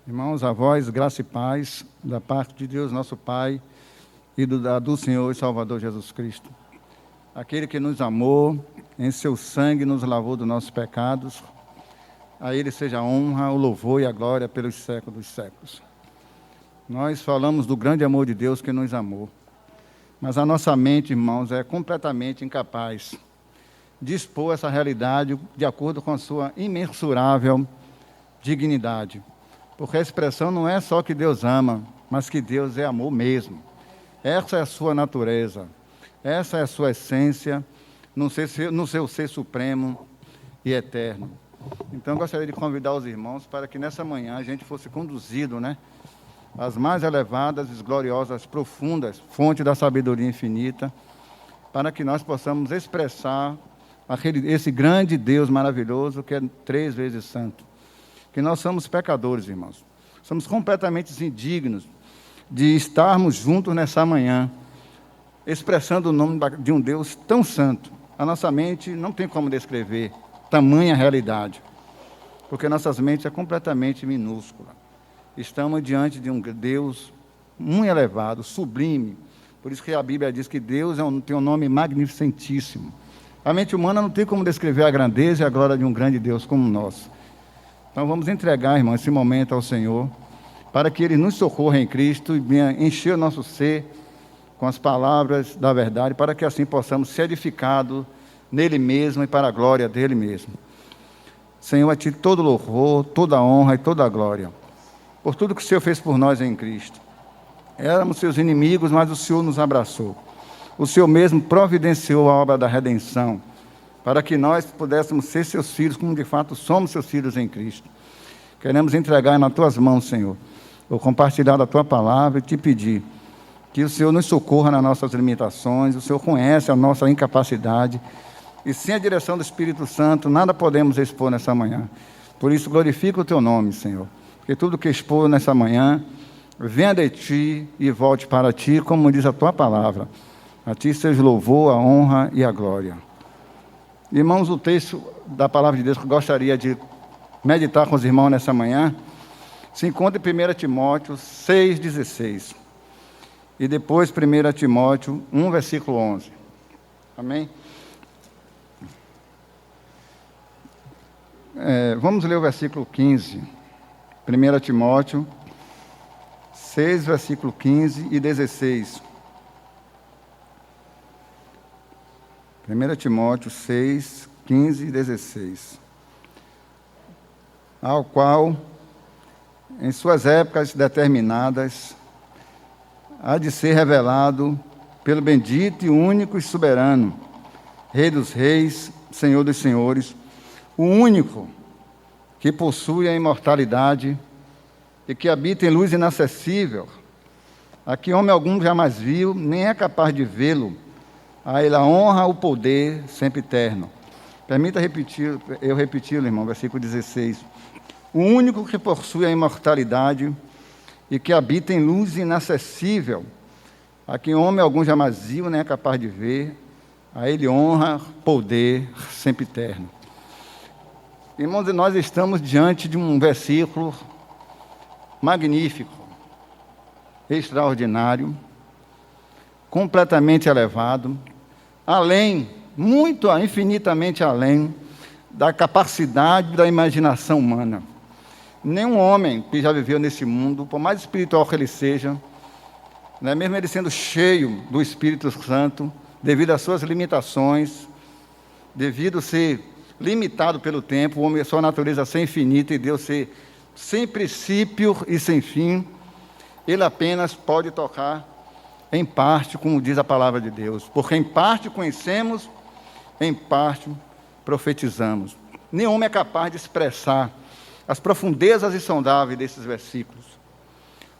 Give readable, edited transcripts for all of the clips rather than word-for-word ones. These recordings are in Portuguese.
Irmãos, avós, graça e paz da parte de Deus, nosso Pai, e do Senhor e Salvador Jesus Cristo. Aquele que nos amou, em seu sangue nos lavou dos nossos pecados. A Ele seja a honra, o louvor e a glória pelos séculos dos séculos. Nós falamos do grande amor de Deus que nos amou. Mas a nossa mente, irmãos, é completamente incapaz de expor essa realidade de acordo com a sua imensurável dignidade. Porque a expressão não é só que Deus ama, mas que Deus é amor mesmo. Essa é a sua natureza, essa é a sua essência, no seu ser supremo e eterno. Então, eu gostaria de convidar os irmãos para que nessa manhã a gente fosse conduzido, às mais elevadas, gloriosas, profundas fontes da sabedoria infinita, para que nós possamos expressar esse grande Deus maravilhoso que é 3 vezes santo. Que nós somos pecadores, irmãos. Somos completamente indignos de estarmos juntos nessa manhã, expressando o nome de um Deus tão santo. A nossa mente não tem como descrever tamanha realidade, porque nossas mentes é completamente minúscula. Estamos diante de um Deus muito elevado, sublime. Por isso que a Bíblia diz que Deus tem um nome magnificentíssimo. A mente humana não tem como descrever a grandeza e a glória de um grande Deus como o nosso. Então vamos entregar, irmão, esse momento ao Senhor, para que Ele nos socorra em Cristo e venha encher o nosso ser com as palavras da verdade, para que assim possamos ser edificados nele mesmo e para a glória dele mesmo. Senhor, a Ti todo louvor, toda honra e toda a glória, por tudo que o Senhor fez por nós em Cristo. Éramos seus inimigos, mas o Senhor nos abraçou. O Senhor mesmo providenciou a obra da redenção, para que nós pudéssemos ser seus filhos, como de fato somos seus filhos em Cristo. Queremos entregar nas Tuas mãos, Senhor, o compartilhar da Tua palavra e Te pedir que o Senhor nos socorra nas nossas limitações. O Senhor conhece a nossa incapacidade e sem a direção do Espírito Santo nada podemos expor nessa manhã. Por isso glorifica o Teu nome, Senhor, porque tudo que expor nessa manhã venha de Ti e volte para Ti, como diz a Tua palavra. A Ti seja o louvor, a honra e a glória. Irmãos, o texto da palavra de Deus que eu gostaria de meditar com os irmãos nessa manhã se encontra em 1 Timóteo 6,16 e depois 1 Timóteo 1, versículo 11. Amém? Vamos ler o versículo 15. 1 Timóteo 6, versículo 15 e 16. 1 Timóteo 6, 15 e 16. Ao qual, em suas épocas determinadas, há de ser revelado pelo bendito e único e soberano, Rei dos reis, Senhor dos senhores, o único que possui a imortalidade e que habita em luz inacessível, a que homem algum jamais viu, nem é capaz de vê-lo. A Ele a honra, o poder, sempre eterno. Permita eu repetir, irmão, versículo 16. O único que possui a imortalidade e que habita em luz inacessível, a quem homem algum jamais viu, nem é capaz de ver, a Ele honra, poder, sempre eterno. Irmãos, nós estamos diante de um versículo magnífico, extraordinário, completamente elevado, além, infinitamente além da capacidade da imaginação humana. Nenhum homem que já viveu nesse mundo, por mais espiritual que ele seja, mesmo ele sendo cheio do Espírito Santo, devido às suas limitações, devido a ser limitado pelo tempo, o homem, a sua natureza ser infinita e Deus ser sem princípio e sem fim, ele apenas pode tocar em parte, como diz a palavra de Deus, porque em parte conhecemos, em parte profetizamos. Nenhum homem é capaz de expressar as profundezas insondáveis desses versículos,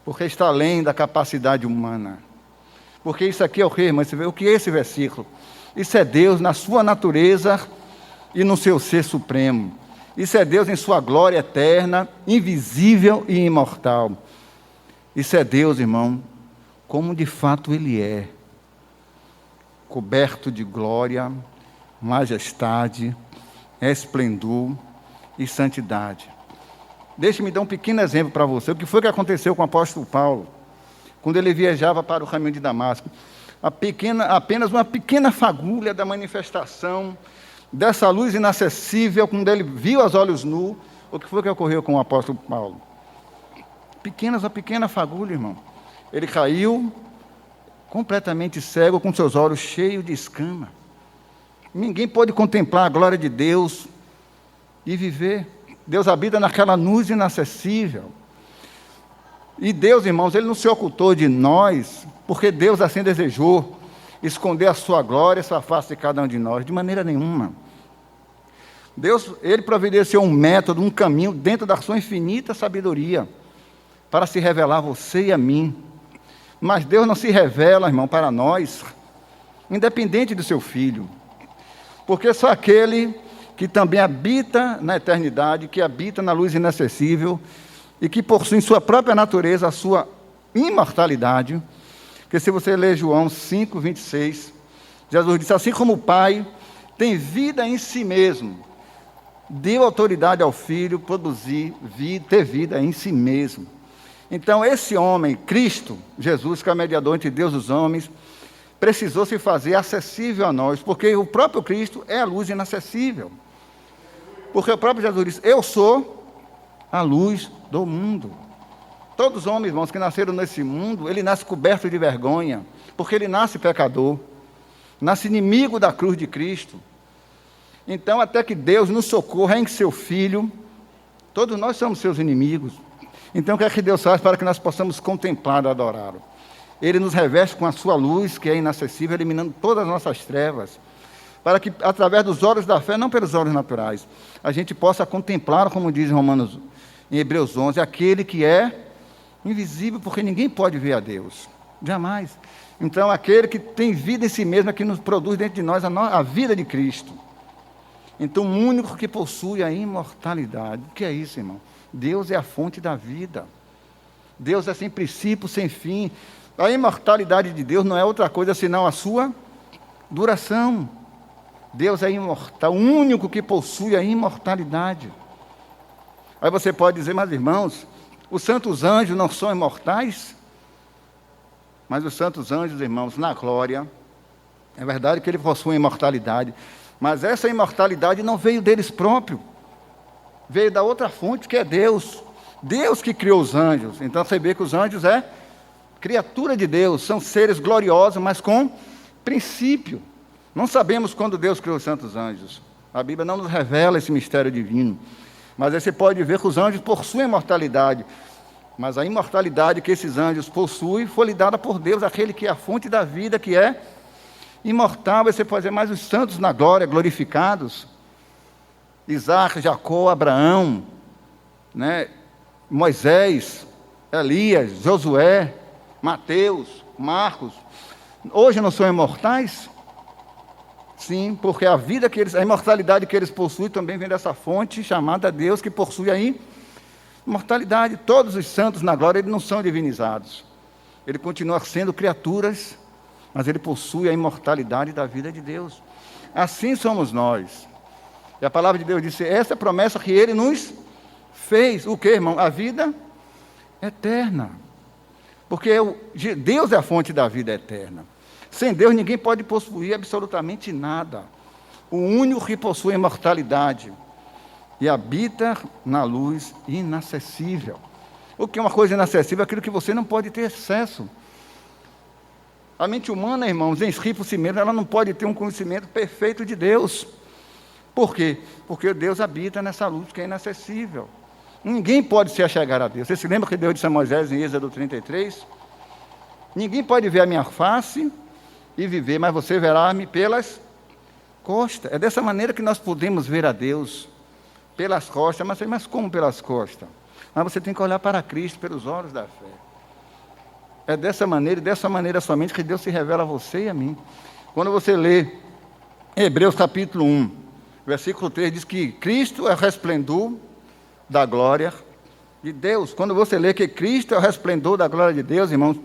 porque está além da capacidade humana. Porque isso aqui é o que, irmão? O que é esse versículo? Isso é Deus na sua natureza e no seu ser supremo. Isso é Deus em sua glória eterna, invisível e imortal. Isso é Deus, irmão, como de fato Ele é, coberto de glória, majestade, esplendor e santidade. Deixe-me dar um pequeno exemplo para você. O que foi que aconteceu com o apóstolo Paulo, quando ele viajava para o caminho de Damasco? Apenas uma pequena fagulha da manifestação dessa luz inacessível, quando ele viu aos olhos nus, o que foi que ocorreu com o apóstolo Paulo? Uma pequena fagulha, irmão. Ele caiu completamente cego, com seus olhos cheios de escama. Ninguém pode contemplar a glória de Deus e viver. Deus habita naquela luz inacessível. E Deus, irmãos, Ele não se ocultou de nós, porque Deus assim desejou esconder a sua glória, a sua face de cada um de nós, de maneira nenhuma. Deus, Ele providenciou um método, um caminho, dentro da sua infinita sabedoria, para se revelar a você e a mim. Mas Deus não se revela, irmão, para nós, independente do seu Filho. Porque só aquele que também habita na eternidade, que habita na luz inacessível, e que possui em sua própria natureza a sua imortalidade. Porque se você ler João 5, 26, Jesus disse, assim como o Pai tem vida em si mesmo, deu autoridade ao Filho produzir, ter vida em si mesmo. Então esse homem, Cristo, Jesus, que é o mediador entre Deus e os homens, precisou se fazer acessível a nós, porque o próprio Cristo é a luz inacessível. Porque o próprio Jesus disse, eu sou a luz do mundo. Todos os homens, irmãos, que nasceram nesse mundo, ele nasce coberto de vergonha, porque ele nasce pecador, nasce inimigo da cruz de Cristo. Então, até que Deus nos socorra em seu Filho, todos nós somos seus inimigos. Então, o que é que Deus faz para que nós possamos contemplar e adorá-lo? Ele nos reveste com a sua luz, que é inacessível, eliminando todas as nossas trevas, para que, através dos olhos da fé, não pelos olhos naturais, a gente possa contemplar, como diz em Hebreus 11, aquele que é invisível, porque ninguém pode ver a Deus, jamais. Então, aquele que tem vida em si mesmo, é que nos produz dentro de nós a vida de Cristo. Então, o único que possui a imortalidade. O que é isso, irmão? Deus é a fonte da vida. Deus é sem princípio, sem fim. A imortalidade de Deus não é outra coisa senão a sua duração. Deus é imortal, o único que possui a imortalidade. Aí você pode dizer, mas irmãos, os santos anjos não são imortais? Mas os santos anjos, irmãos, na glória, é verdade que eles possuem imortalidade, mas essa imortalidade não veio deles próprios, veio da outra fonte, que é Deus. Deus que criou os anjos. Então você vê que os anjos é criatura de Deus, são seres gloriosos, mas com princípio. Não sabemos quando Deus criou os santos anjos. A Bíblia não nos revela esse mistério divino. Mas aí você pode ver que os anjos possuem imortalidade. Mas a imortalidade que esses anjos possuem foi lhe dada por Deus, aquele que é a fonte da vida, que é imortal. Você pode dizer, mas os santos na glória, glorificados, Isaac, Jacó, Abraão, né, Moisés, Elias, Josué, Mateus, Marcos, hoje não são imortais? Sim, porque a imortalidade que eles possuem também vem dessa fonte chamada Deus, que possui aí imortalidade. Todos os santos na glória, eles não são divinizados. Ele continua sendo criaturas, mas ele possui a imortalidade da vida de Deus. Assim somos nós. E a palavra de Deus disse, essa é a promessa que ele nos fez. O que, irmão? A vida eterna. Porque Deus é a fonte da vida eterna. Sem Deus, ninguém pode possuir absolutamente nada. O único que possui a imortalidade e habita na luz inacessível. O que é uma coisa inacessível? Aquilo que você não pode ter acesso. A mente humana, irmãos, em si por si mesma, ela não pode ter um conhecimento perfeito de Deus. Por quê? Porque Deus habita nessa luz que é inacessível. Ninguém pode se achegar a Deus. Você se lembra que Deus disse a Moisés em Êxodo 33? Ninguém pode ver a minha face e viver, mas você verá-me pelas costas. É dessa maneira que nós podemos ver a Deus, pelas costas. Mas como pelas costas? Mas você tem que olhar para Cristo pelos olhos da fé. É dessa maneira somente que Deus se revela a você e a mim. Quando você lê Hebreus capítulo 1, versículo 3, diz que Cristo é o resplendor da glória de Deus. Quando você lê que Cristo é o resplendor da glória de Deus, irmãos,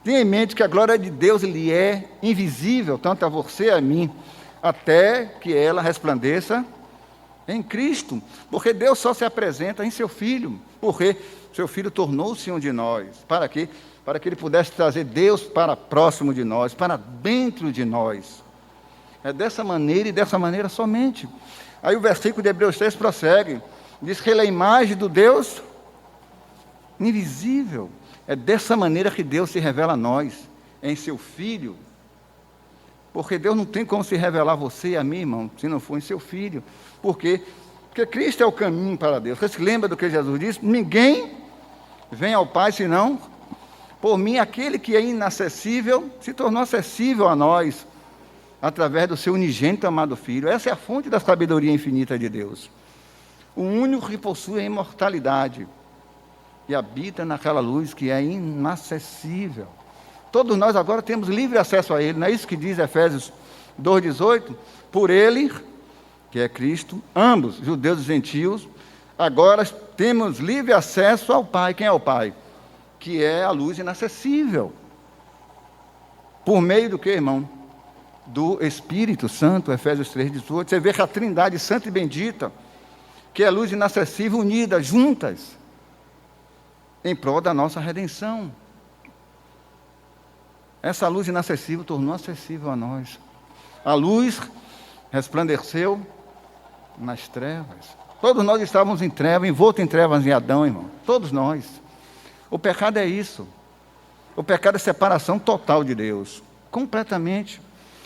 tenha em mente que a glória de Deus lhe é invisível, tanto a você e a mim, até que ela resplandeça Em Cristo, porque Deus só se apresenta em seu Filho, porque seu Filho tornou-se um de nós. Para quê? Para que Ele pudesse trazer Deus para próximo de nós, para dentro de nós. É dessa maneira e dessa maneira somente. Aí o versículo de Hebreus 3 prossegue, diz que Ele é a imagem do Deus invisível. É dessa maneira que Deus se revela a nós, em seu Filho. Porque Deus não tem como se revelar a você e a mim, irmão, se não for em seu Filho. Por quê? Porque Cristo é o caminho para Deus. Você se lembra do que Jesus disse? Ninguém vem ao Pai senão por mim. Aquele que é inacessível se tornou acessível a nós através do seu unigênito amado Filho. Essa é a fonte da sabedoria infinita de Deus. O único que possui a imortalidade e habita naquela luz que é inacessível. Todos nós agora temos livre acesso a Ele. Não é isso que diz Efésios 2,18? Por Ele, que é Cristo, ambos, judeus e gentios, agora temos livre acesso ao Pai. Quem é o Pai? Que é a luz inacessível. Por meio do que, irmão? Do Espírito Santo, Efésios 3,18. Você vê que a Trindade Santa e Bendita, que é a luz inacessível, unida, juntas, em prol da nossa redenção. Essa luz inacessível tornou acessível a nós. A luz resplandeceu nas trevas. Todos nós estávamos em trevas, envoltos em trevas em Adão, irmão. Todos nós. O pecado é isso. O pecado é separação total de Deus. Completamente.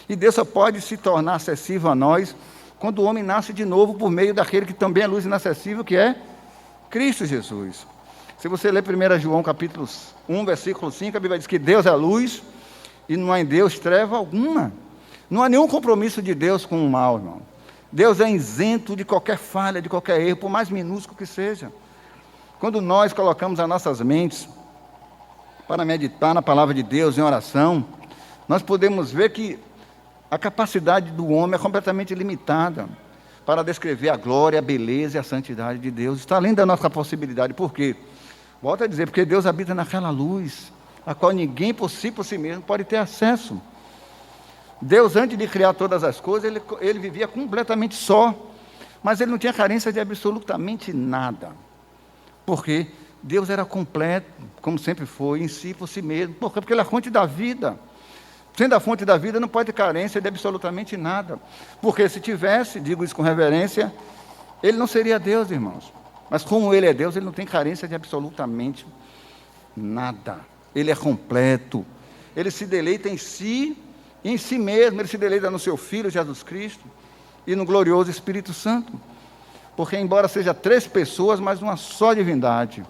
E Deus só pode se tornar acessível a nós quando o homem nasce de novo por meio daquele que também é luz inacessível, que é Cristo Jesus. Se você ler 1 João capítulo 1, versículo 5, a Bíblia diz que Deus é luz e não há em Deus treva alguma. Não há nenhum compromisso de Deus com o mal, irmão. Deus é isento de qualquer falha, de qualquer erro, por mais minúsculo que seja. Quando nós colocamos as nossas mentes para meditar na palavra de Deus em oração, nós podemos ver que a capacidade do homem é completamente limitada para descrever a glória, a beleza e a santidade de Deus. Está além da nossa possibilidade. Por quê? Volto a dizer, porque Deus habita naquela luz, a qual ninguém por si mesmo pode ter acesso. Deus, antes de criar todas as coisas, ele vivia completamente só, mas ele não tinha carência de absolutamente nada. Porque Deus era completo, como sempre foi, em si, por si mesmo. Por quê? Porque ele é a fonte da vida. Sendo a fonte da vida, não pode ter carência de absolutamente nada. Porque se tivesse, digo isso com reverência, ele não seria Deus, irmãos. Mas como ele é Deus, ele não tem carência de absolutamente nada. Ele é completo. Ele se deleita em si mesmo. Ele se deleita no seu Filho, Jesus Cristo, e no glorioso Espírito Santo. Porque embora seja 3 pessoas, mas uma só divindade.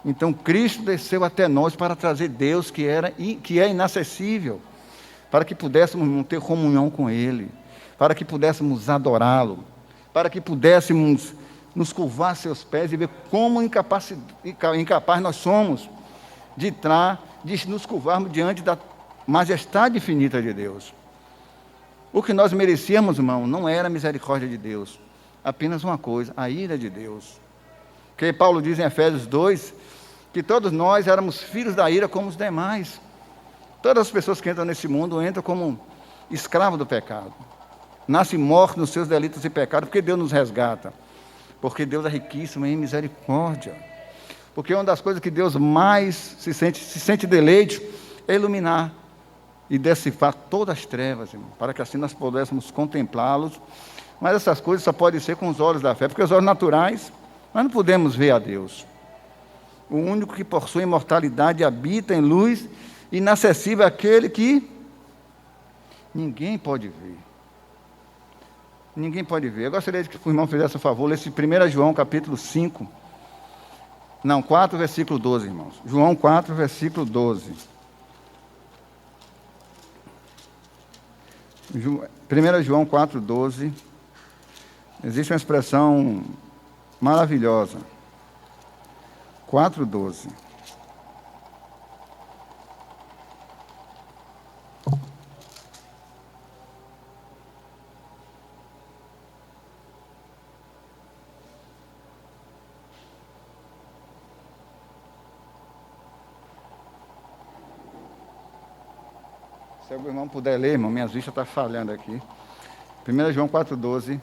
Então Cristo desceu até nós para trazer Deus que é inacessível, para que pudéssemos ter comunhão com Ele, para que pudéssemos adorá-lo, para que pudéssemos nos curvar a seus pés e ver como incapaz nós somos de nos curvarmos diante da majestade infinita de Deus. O que nós merecíamos, irmão, não era a misericórdia de Deus, apenas uma coisa, a ira de Deus. Porque Paulo diz em Efésios 2, que todos nós éramos filhos da ira como os demais. Todas as pessoas que entram nesse mundo entram como escravos do pecado. Nascem mortos nos seus delitos e pecados, porque Deus nos resgata. Porque Deus é riquíssimo em misericórdia. Porque uma das coisas que Deus mais se sente deleite é iluminar e decifrar todas as trevas, irmão, para que assim nós pudéssemos contemplá-los. Mas essas coisas só podem ser com os olhos da fé, porque os olhos naturais, nós não podemos ver a Deus. O único que possui imortalidade habita em luz inacessível, aquele que ninguém pode ver. Ninguém pode ver. Eu gostaria que o irmão fizesse um favor, lesse 1 João capítulo 5. Não, 4, versículo 12, irmãos. João 4, versículo 12. 1 João 4, 12. Existe uma expressão maravilhosa. 4, 12. Se o irmão puder ler, irmão, minhas vistas estão falhando aqui. 1 João 4,12.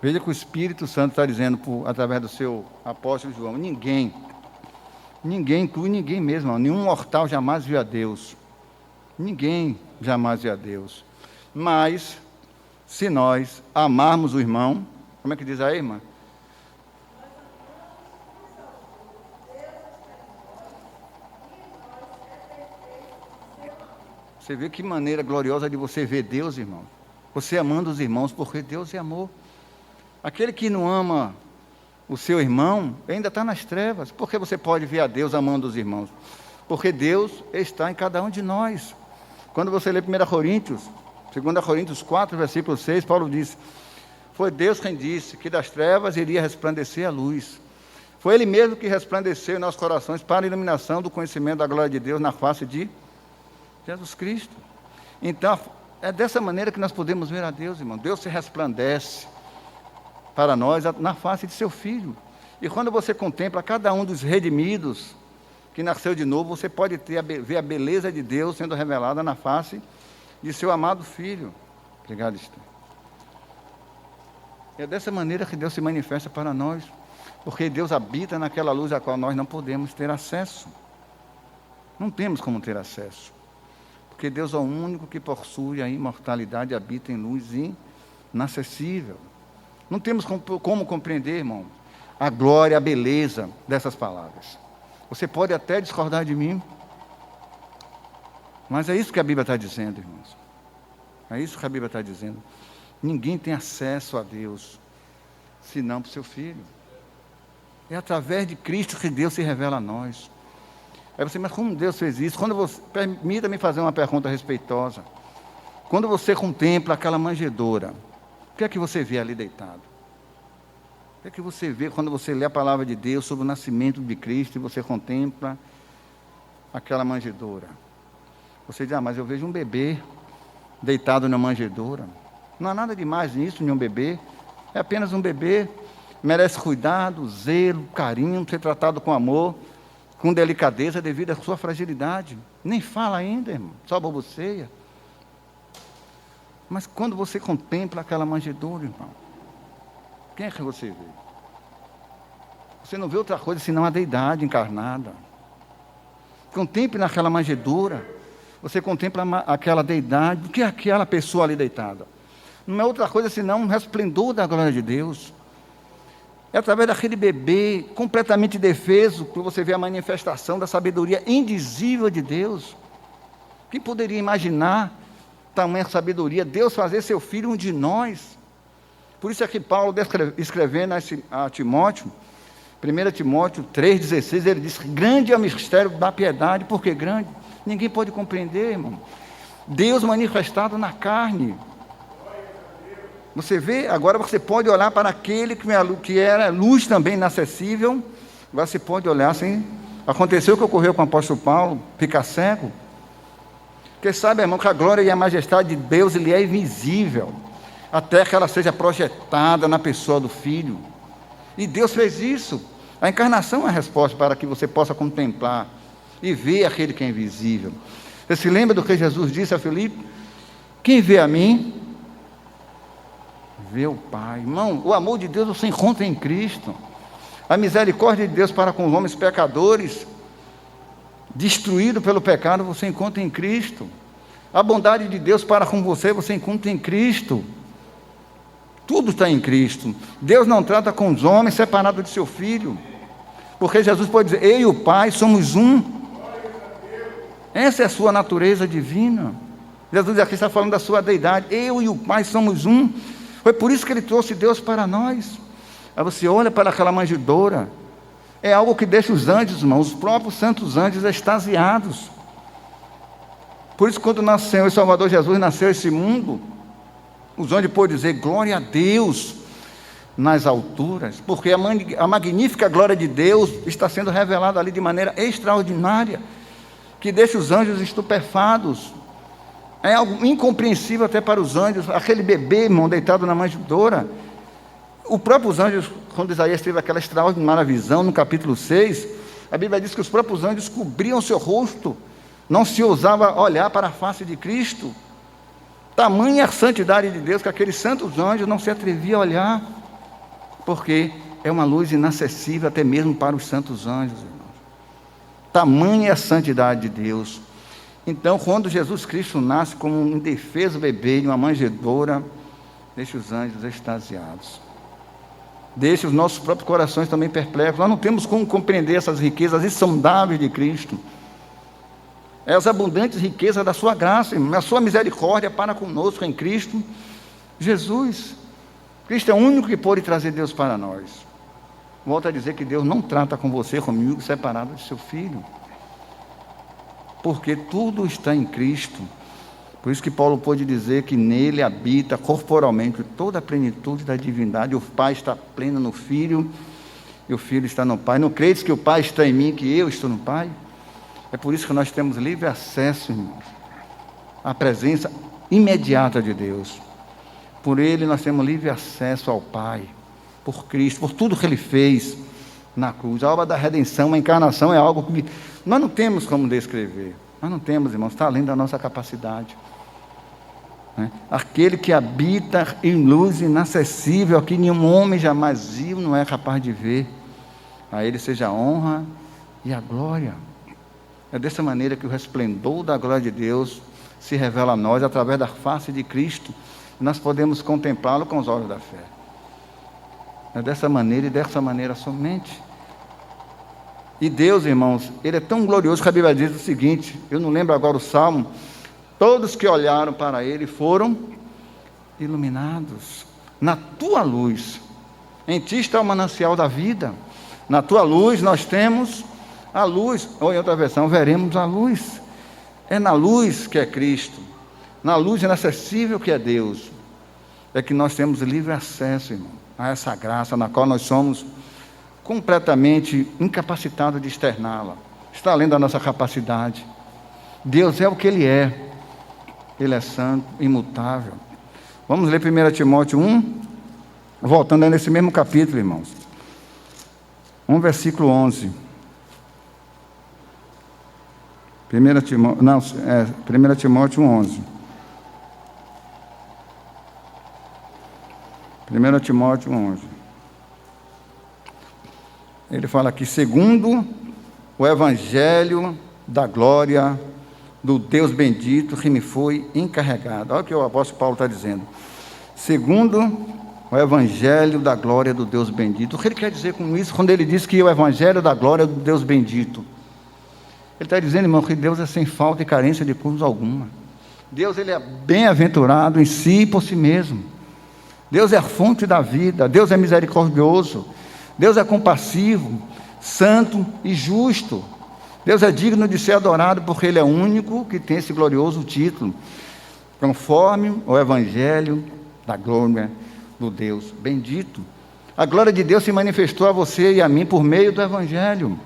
Veja que o Espírito Santo está dizendo, através do seu apóstolo João, ninguém, inclui ninguém mesmo, nenhum mortal jamais viu a Deus. Ninguém jamais viu a Deus. Mas, se nós amarmos o irmão, como é que diz aí, irmã? Você vê que maneira gloriosa de você ver Deus, irmão. Você amando os irmãos, porque Deus é amor. Aquele que não ama o seu irmão, ainda está nas trevas. Por que você pode ver a Deus amando os irmãos? Porque Deus está em cada um de nós. Quando você lê 1 Coríntios, 2 Coríntios 4, versículo 6, Paulo diz: foi Deus quem disse que das trevas iria resplandecer a luz. Foi Ele mesmo que resplandeceu em nossos corações para a iluminação do conhecimento da glória de Deus na face de Jesus Cristo. Então, é dessa maneira que nós podemos ver a Deus, irmão. Deus se resplandece para nós na face de seu Filho. E quando você contempla cada um dos redimidos que nasceu de novo, você pode ver a beleza de Deus sendo revelada na face de seu amado Filho. Obrigado, Esther. É dessa maneira que Deus se manifesta para nós, porque Deus habita naquela luz a qual nós não podemos ter acesso. Não temos como ter acesso, porque Deus é o único que possui a imortalidade e habita em luz inacessível. Não temos como compreender, irmão, a glória, a beleza dessas palavras. Você pode até discordar de mim, mas é isso que a Bíblia está dizendo, irmãos. É isso que a Bíblia está dizendo. Ninguém tem acesso a Deus, senão para o seu Filho. É através de Cristo que Deus se revela a nós. Aí você, mas como Deus fez isso? Permita-me fazer uma pergunta respeitosa. Quando você contempla aquela manjedoura, o que é que você vê ali deitado? O que é que você vê quando você lê a palavra de Deus sobre o nascimento de Cristo e você contempla aquela manjedoura? Você diz, mas eu vejo um bebê deitado na manjedoura. Não há nada demais nisso, nenhum bebê. É apenas um bebê. Merece cuidado, zelo, carinho, ser tratado com amor, com delicadeza devido à sua fragilidade. Nem fala ainda, irmão, só balbuceia. Mas quando você contempla aquela manjedoura, irmão, quem é que você vê? Você não vê outra coisa senão a deidade encarnada. Contemple naquela manjedoura, você contempla aquela deidade, o que é aquela pessoa ali deitada? Não é outra coisa senão um resplendor da glória de Deus. É através daquele bebê completamente defeso que você vê a manifestação da sabedoria indizível de Deus. Quem poderia imaginar tamanha sabedoria? Deus fazer seu Filho um de nós. Por isso é que Paulo, escrevendo a Timóteo, 1 Timóteo 3,16, ele diz: grande é o mistério da piedade. Por que grande? Ninguém pode compreender, irmão. Deus manifestado na carne. Você vê, agora você pode olhar para aquele que era luz também inacessível. Agora você pode olhar assim. Aconteceu o que ocorreu com o apóstolo Paulo, ficar cego. Porque sabe, irmão, que a glória e a majestade de Deus ele é invisível, até que ela seja projetada na pessoa do Filho. E Deus fez isso. A encarnação é a resposta para que você possa contemplar e ver aquele que é invisível. Você se lembra do que Jesus disse a Filipe? Quem vê a mim, vê o Pai. Irmão, o amor de Deus você encontra em Cristo. A misericórdia de Deus para com os homens pecadores, destruído pelo pecado, você encontra em Cristo. A bondade de Deus para com você encontra em Cristo. Tudo está em Cristo. Deus não trata com os homens separados de seu Filho, porque Jesus pode dizer: eu e o Pai somos um. Essa é a sua natureza divina. Jesus aqui está falando da sua deidade. Eu e o Pai somos um. Foi por isso que Ele trouxe Deus para nós. Aí você olha para aquela manjedoura, é algo que deixa os anjos, irmão, os próprios santos anjos extasiados. Por isso, quando nosso Senhor e Salvador Jesus nasceu esse mundo, os anjos podem dizer: glória a Deus nas alturas, porque a magnífica glória de Deus está sendo revelada ali de maneira extraordinária, que deixa os anjos estupefatos. É algo incompreensível até para os anjos, aquele bebê, irmão, deitado na manjedoura. Os próprios anjos, quando Isaías teve aquela extraordinária visão, no capítulo 6, a Bíblia diz que os próprios anjos cobriam seu rosto, não se ousava olhar para a face de Cristo. Tamanha a santidade de Deus, que aqueles santos anjos não se atreviam a olhar. porque é uma luz inacessível até mesmo para os santos anjos, irmãos. Tamanha é a santidade de Deus. Então, quando Jesus Cristo nasce como um indefeso bebê em uma manjedoura, deixa os anjos extasiados. Deixa os nossos próprios corações também perplexos. Nós não temos como compreender essas riquezas insondáveis de Cristo. As abundantes riquezas da sua graça, a sua misericórdia para conosco em Cristo Jesus. Cristo é o único que pode trazer Deus para nós. Volto a dizer que Deus não trata com você, comigo, separado de seu Filho. Porque tudo está em Cristo. Por isso que Paulo pôde dizer que nele habita corporalmente toda a plenitude da divindade. O Pai está pleno no Filho e o Filho está no Pai. Não credes que o Pai está em mim, que eu estou no Pai? É por isso que nós temos livre acesso, irmãos, à presença imediata de Deus. Por Ele nós temos livre acesso ao Pai, por Cristo, por tudo que Ele fez na cruz. A obra da redenção, a encarnação é algo que nós não temos como descrever. Nós não temos, irmãos, está além da nossa capacidade. Aquele que habita em luz inacessível, que nenhum homem jamais viu, não é capaz de ver. A Ele seja a honra e a glória. É dessa maneira que o resplendor da glória de Deus se revela a nós, através da face de Cristo. Nós podemos contemplá-lo com os olhos da fé. É dessa maneira e dessa maneira somente. E Deus, irmãos, Ele é tão glorioso que a Bíblia diz o seguinte, eu não lembro agora o Salmo, todos que olharam para Ele foram iluminados. Na Tua luz, em Ti está o manancial da vida. Na Tua luz nós temos a luz, ou em outra versão, veremos a luz. É na luz que é Cristo, na luz inacessível que é Deus, é que nós temos livre acesso, irmão, a essa graça na qual nós somos completamente incapacitados de externá-la. Está além da nossa capacidade. Deus é o que Ele é. Ele é santo, imutável. Vamos ler 1 Timóteo 1, voltando nesse mesmo capítulo, irmãos. 1 versículo 11. 1 Timóteo 11. 1 Timóteo 11. Ele fala aqui, segundo o Evangelho da glória do Deus bendito que me foi encarregado. Olha o que o apóstolo Paulo está dizendo. Segundo o Evangelho da glória do Deus bendito. O que ele quer dizer com isso, quando ele diz que é o Evangelho da glória do Deus bendito? Ele está dizendo, irmão, que Deus é sem falta e carência de coisa alguma. Deus, Ele é bem-aventurado em si e por si mesmo. Deus é a fonte da vida. Deus é misericordioso. Deus é compassivo, santo e justo. Deus é digno de ser adorado porque Ele é o único que tem esse glorioso título, conforme o Evangelho da glória do Deus bendito. A glória de Deus se manifestou a você e a mim por meio do Evangelho.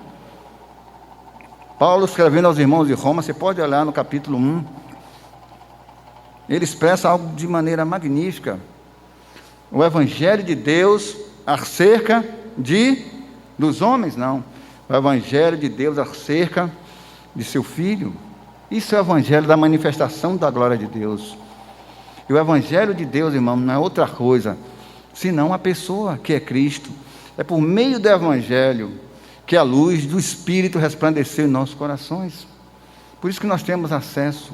Paulo, escrevendo aos irmãos de Roma, você pode olhar no capítulo 1, ele expressa algo de maneira magnífica. O Evangelho de Deus acerca dos homens, não. O Evangelho de Deus acerca de seu Filho. Isso é o Evangelho da manifestação da glória de Deus. E o Evangelho de Deus, irmão, não é outra coisa, senão a pessoa que é Cristo. É por meio do Evangelho que a luz do Espírito resplandeceu em nossos corações. Por isso que nós temos acesso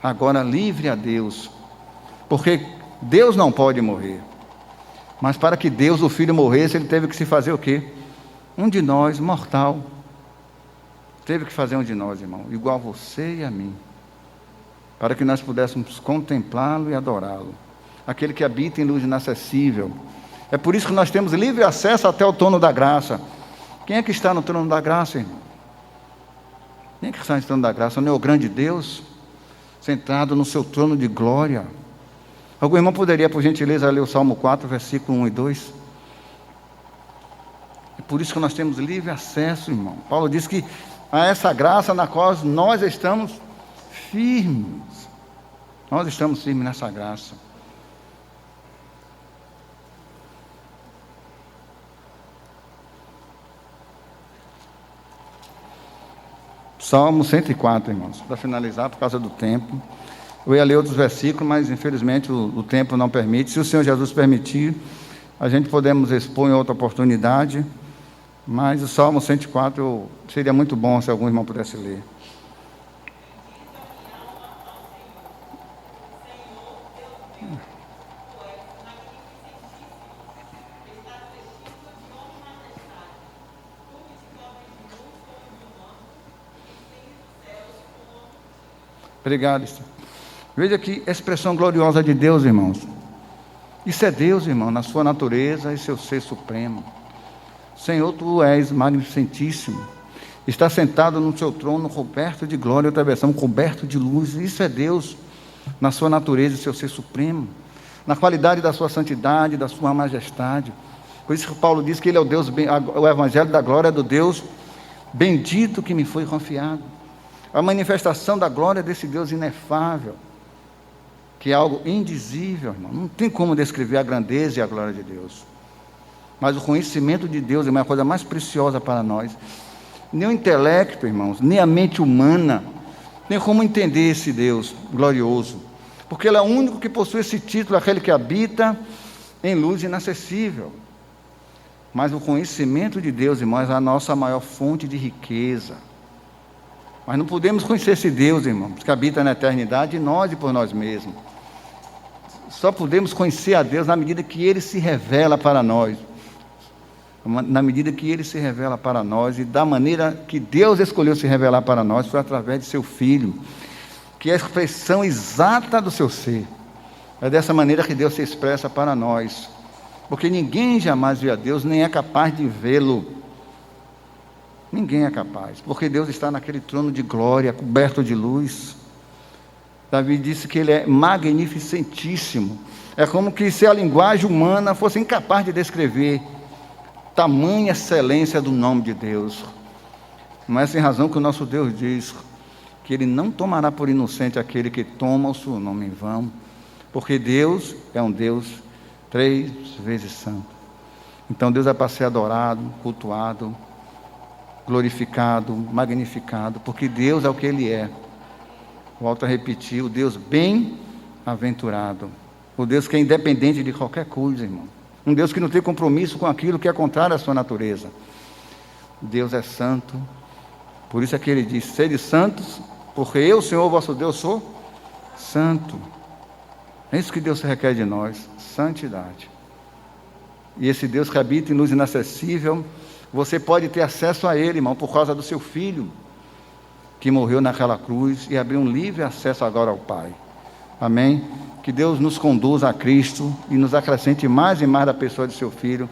agora livre a Deus, porque Deus não pode morrer, mas para que Deus, o Filho, morresse, Ele teve que se fazer o quê? Um de nós, mortal, teve que fazer um de nós, irmão, igual a você e a mim, para que nós pudéssemos contemplá-lo e adorá-lo, aquele que habita em luz inacessível. É por isso que nós temos livre acesso até o trono da graça. Quem é que está no trono da graça, irmão? Quem é que está no trono da graça? Não é o grande Deus, sentado no seu trono de glória. Algum irmão poderia, por gentileza, ler o Salmo 4, versículo 1 e 2? É por isso que nós temos livre acesso, irmão. Paulo diz que a essa graça na qual nós estamos firmes. Nós estamos firmes nessa graça. Salmo 104, irmãos, para finalizar, por causa do tempo. Eu ia ler outros versículos, mas infelizmente o tempo não permite. Se o Senhor Jesus permitir, a gente podemos expor em outra oportunidade, mas o Salmo 104 seria muito bom se algum irmão pudesse ler. Obrigado, Esther. Veja que expressão gloriosa de Deus, irmãos. Isso é Deus, irmão, na sua natureza e seu ser supremo. Senhor, tu és magnificentíssimo. Está sentado no seu trono, coberto de glória, outra versão, coberto de luz. Isso é Deus, na sua natureza e seu ser supremo. Na qualidade da sua santidade, da sua majestade. Por isso que Paulo diz que ele é o Deus, o evangelho da glória do Deus bendito que me foi confiado. A manifestação da glória desse Deus inefável, que é algo indizível, irmão. Não tem como descrever a grandeza e a glória de Deus. Mas o conhecimento de Deus, irmão, é a coisa mais preciosa para nós. Nem o intelecto, irmãos, nem a mente humana tem como entender esse Deus glorioso. Porque Ele é o único que possui esse título, aquele que habita em luz inacessível. Mas o conhecimento de Deus, irmãos, é a nossa maior fonte de riqueza. Mas não podemos conhecer esse Deus, irmãos, que habita na eternidade em nós e por nós mesmos. Só podemos conhecer a Deus na medida que Ele se revela para nós. Na medida que Ele se revela para nós e da maneira que Deus escolheu se revelar para nós foi através de seu Filho, que é a expressão exata do seu ser. É dessa maneira que Deus se expressa para nós. Porque ninguém jamais viu a Deus, nem é capaz de vê-lo. Ninguém é capaz, porque Deus está naquele trono de glória, coberto de luz. Davi disse que Ele é magnificentíssimo. É como que se a linguagem humana fosse incapaz de descrever tamanha excelência do nome de Deus. Não é sem razão que o nosso Deus diz que Ele não tomará por inocente aquele que toma o seu nome em vão, porque Deus é um Deus 3 vezes santo. Então Deus é para ser adorado, cultuado, glorificado, magnificado, porque Deus é o que Ele é. Volto a repetir, o Deus bem-aventurado, o Deus que é independente de qualquer coisa, irmão. Um Deus que não tem compromisso com aquilo que é contrário à sua natureza. Deus é santo, por isso é que Ele diz, sede santos, porque eu, Senhor, vosso Deus, sou santo. É isso que Deus requer de nós, santidade. E esse Deus que habita em luz inacessível, você pode ter acesso a Ele, irmão, por causa do seu Filho, que morreu naquela cruz e abriu um livre acesso agora ao Pai. Amém? Que Deus nos conduza a Cristo e nos acrescente mais e mais da pessoa de seu Filho,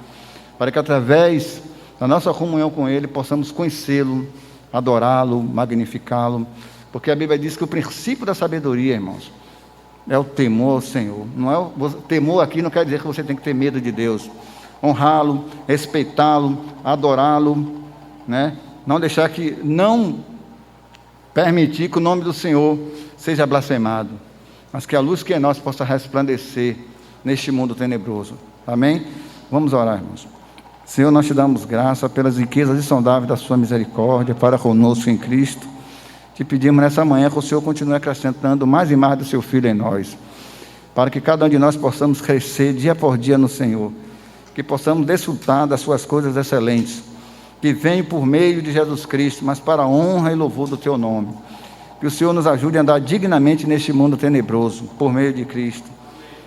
para que através da nossa comunhão com Ele possamos conhecê-lo, adorá-lo, magnificá-lo, porque a Bíblia diz que o princípio da sabedoria, irmãos, é o temor ao Senhor. Não é temor aqui não quer dizer que você tem que ter medo de Deus. Honrá-lo, respeitá-lo, adorá-lo, né? Não permitir que o nome do Senhor seja blasfemado, mas que a luz que é nossa possa resplandecer neste mundo tenebroso. Amém? Vamos orar, irmãos. Senhor, nós te damos graça pelas riquezas insondáveis da sua misericórdia para conosco em Cristo. Te pedimos nessa manhã que o Senhor continue acrescentando mais e mais do seu Filho em nós, para que cada um de nós possamos crescer dia por dia no Senhor, que possamos desfrutar das suas coisas excelentes, que vêm por meio de Jesus Cristo, mas para a honra e louvor do teu nome. Que o Senhor nos ajude a andar dignamente neste mundo tenebroso, por meio de Cristo.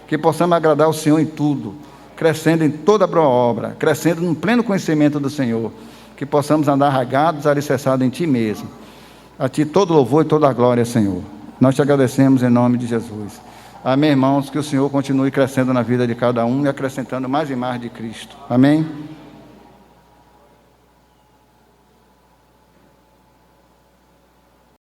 Que possamos agradar o Senhor em tudo, crescendo em toda boa obra, crescendo no pleno conhecimento do Senhor. Que possamos andar arraigados, alicerçados em Ti mesmo. A Ti todo louvor e toda a glória, Senhor. Nós te agradecemos em nome de Jesus. Amém, irmãos, que o Senhor continue crescendo na vida de cada um e acrescentando mais e mais de Cristo. Amém?